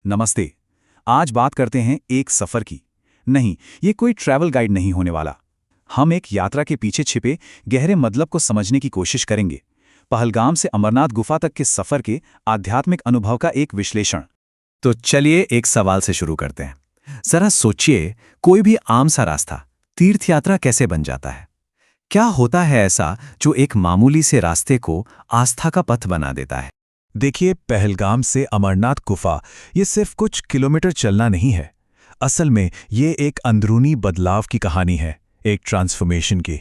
नमस्ते। आज बात करते हैं एक सफर की। नहीं, ये कोई ट्रैवल गाइड नहीं होने वाला। हम एक यात्रा के पीछे छिपे गहरे मतलब को समझने की कोशिश करेंगे। पहलगाम से अमरनाथ गुफा तक के सफर के आध्यात्मिक अनुभव का एक विश्लेषण। तो चलिए एक सवाल से शुरू करते हैं। जरा सोचिए, कोई भी आम सा रास्ता तीर्थ यात्रा कैसे बन जाता है? क्या होता है ऐसा जो एक मामूली से रास्ते को आस्था का पथ बना देता है? देखिए, पहलगाम से अमरनाथ गुफा ये सिर्फ कुछ किलोमीटर चलना नहीं है। असल में ये एक अंदरूनी बदलाव की कहानी है, एक ट्रांसफॉर्मेशन की।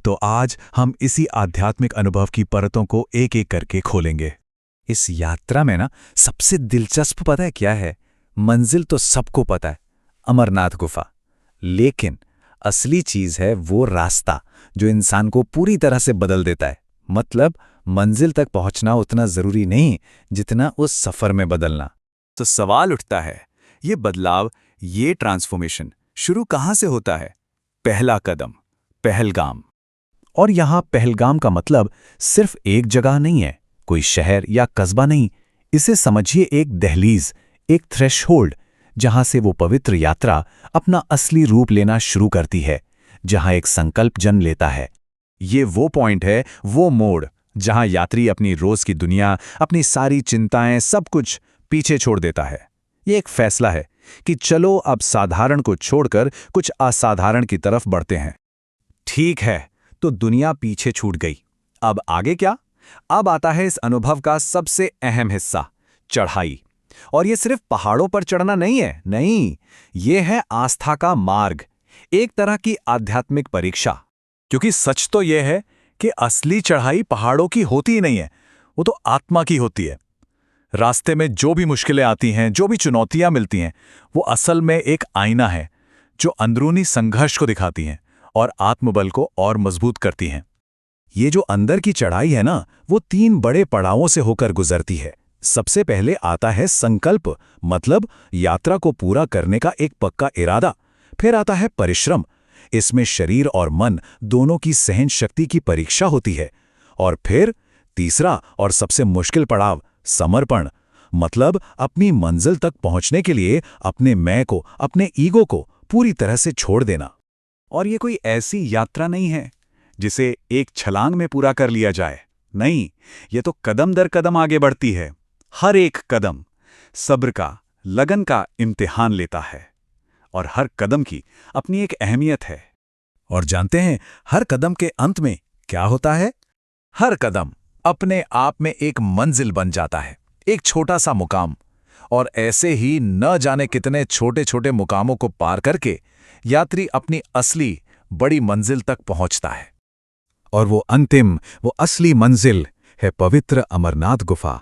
तो आज हम इसी आध्यात्मिक अनुभव की परतों को एक एक करके खोलेंगे। इस यात्रा में सबसे दिलचस्प पता है क्या है? मंजिल तो सबको पता है, अमरनाथ गुफा। लेकिन असली चीज है वो रास्ता जो इंसान को पूरी तरह से बदल देता है। मतलब मंजिल तक पहुंचना उतना जरूरी नहीं जितना उस सफर में बदलना। तो सवाल उठता है, ये बदलाव, ये ट्रांसफॉर्मेशन शुरू कहां से होता है? पहला कदम, पहलगाम। और यहां पहलगाम का मतलब सिर्फ एक जगह नहीं है, कोई शहर या कस्बा नहीं। इसे समझिए एक दहलीज, एक थ्रेशहोल्ड, जहां से वो पवित्र यात्रा अपना असली रूप लेना शुरू करती है, जहां एक संकल्प जन्म लेता है। ये वो पॉइंट है, वो मोड़, जहां यात्री अपनी रोज की दुनिया, अपनी सारी चिंताएं, सब कुछ पीछे छोड़ देता है। ये एक फैसला है कि चलो अब साधारण को छोड़कर कुछ असाधारण की तरफ बढ़ते हैं। ठीक है, तो दुनिया पीछे छूट गई। अब आगे क्या? अब आता है इस अनुभव का सबसे अहम हिस्सा, चढ़ाई। और ये सिर्फ पहाड़ों पर चढ़ना नहीं है, नहीं, ये है आस्था का मार्ग, एक तरह की आध्यात्मिक परीक्षा। क्योंकि सच तो यह है कि असली चढ़ाई पहाड़ों की होती ही नहीं है, वो तो आत्मा की होती है। रास्ते में जो भी मुश्किलें आती हैं, जो भी चुनौतियां मिलती हैं, वो असल में एक आईना है जो अंदरूनी संघर्ष को दिखाती हैं और आत्मबल को और मजबूत करती हैं। ये जो अंदर की चढ़ाई है वो 3 बड़े पड़ावों से होकर गुजरती है। सबसे पहले आता है संकल्प, मतलब यात्रा को पूरा करने का एक पक्का इरादा। फिर आता है परिश्रम, इसमें शरीर और मन दोनों की सहन शक्ति की परीक्षा होती है। और फिर तीसरा और सबसे मुश्किल पड़ाव, समर्पण, मतलब अपनी मंजिल तक पहुंचने के लिए अपने मैं को, अपने ईगो को पूरी तरह से छोड़ देना। और ये कोई ऐसी यात्रा नहीं है जिसे एक छलांग में पूरा कर लिया जाए। नहीं, ये तो कदम दर कदम आगे बढ़ती है। हर एक कदम सब्र का, लगन का इम्तिहान लेता है। और हर कदम की अपनी एक अहमियत है। और जानते हैं हर कदम के अंत में क्या होता है? हर कदम अपने आप में एक मंजिल बन जाता है, एक छोटा सा मुकाम। और ऐसे ही न जाने कितने छोटे छोटे मुकामों को पार करके यात्री अपनी असली बड़ी मंजिल तक पहुंचता है। और वो अंतिम, वो असली मंजिल है पवित्र अमरनाथ गुफा।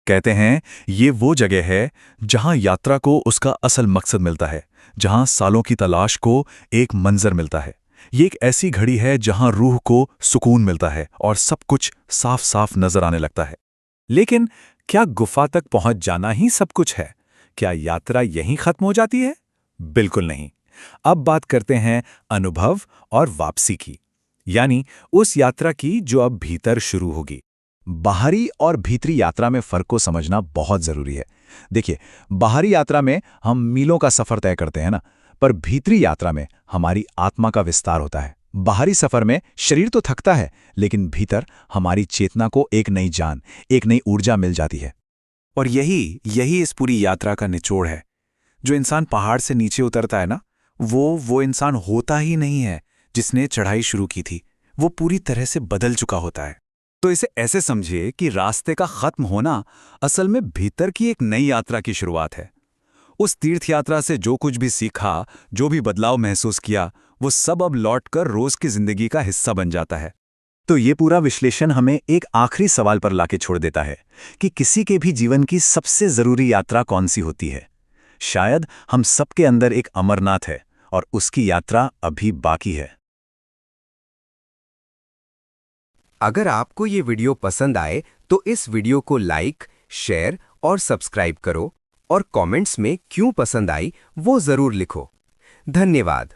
कहते हैं ये वो जगह है जहां यात्रा को उसका असल मकसद मिलता है, जहां सालों की तलाश को एक मंजर मिलता है। ये एक ऐसी घड़ी है जहां रूह को सुकून मिलता है और सब कुछ साफ साफ नजर आने लगता है। लेकिन क्या गुफा तक पहुंच जाना ही सब कुछ है? क्या यात्रा यहीं खत्म हो जाती है? बिल्कुल नहीं। अब बात करते हैं अनुभव और वापसी की, यानी उस यात्रा की जो अब भीतर शुरू होगी। बाहरी और भीतरी यात्रा में फर्क को समझना बहुत जरूरी है। देखिए, बाहरी यात्रा में हम मीलों का सफर तय करते हैं पर भीतरी यात्रा में हमारी आत्मा का विस्तार होता है। बाहरी सफर में शरीर तो थकता है, लेकिन भीतर हमारी चेतना को एक नई जान, एक नई ऊर्जा मिल जाती है। और यही इस पूरी यात्रा का निचोड़ है। जो इंसान पहाड़ से नीचे उतरता है वो इंसान होता ही नहीं है जिसने चढ़ाई शुरू की थी। वो पूरी तरह से बदल चुका होता है। तो इसे ऐसे समझिए कि रास्ते का खत्म होना असल में भीतर की एक नई यात्रा की शुरुआत है। उस तीर्थ यात्रा से जो कुछ भी सीखा, जो भी बदलाव महसूस किया, वो सब अब लौटकर रोज की जिंदगी का हिस्सा बन जाता है। तो ये पूरा विश्लेषण हमें एक आखिरी सवाल पर लाके छोड़ देता है कि किसी के भी जीवन की सबसे जरूरी यात्रा कौन सी होती है। शायद हम सबके अंदर एक अमरनाथ है और उसकी यात्रा अभी बाकी है। अगर आपको ये वीडियो पसंद आए तो इस वीडियो को लाइक, शेयर और सब्सक्राइब करो और कमेंट्स में क्यों पसंद आई वो जरूर लिखो। धन्यवाद।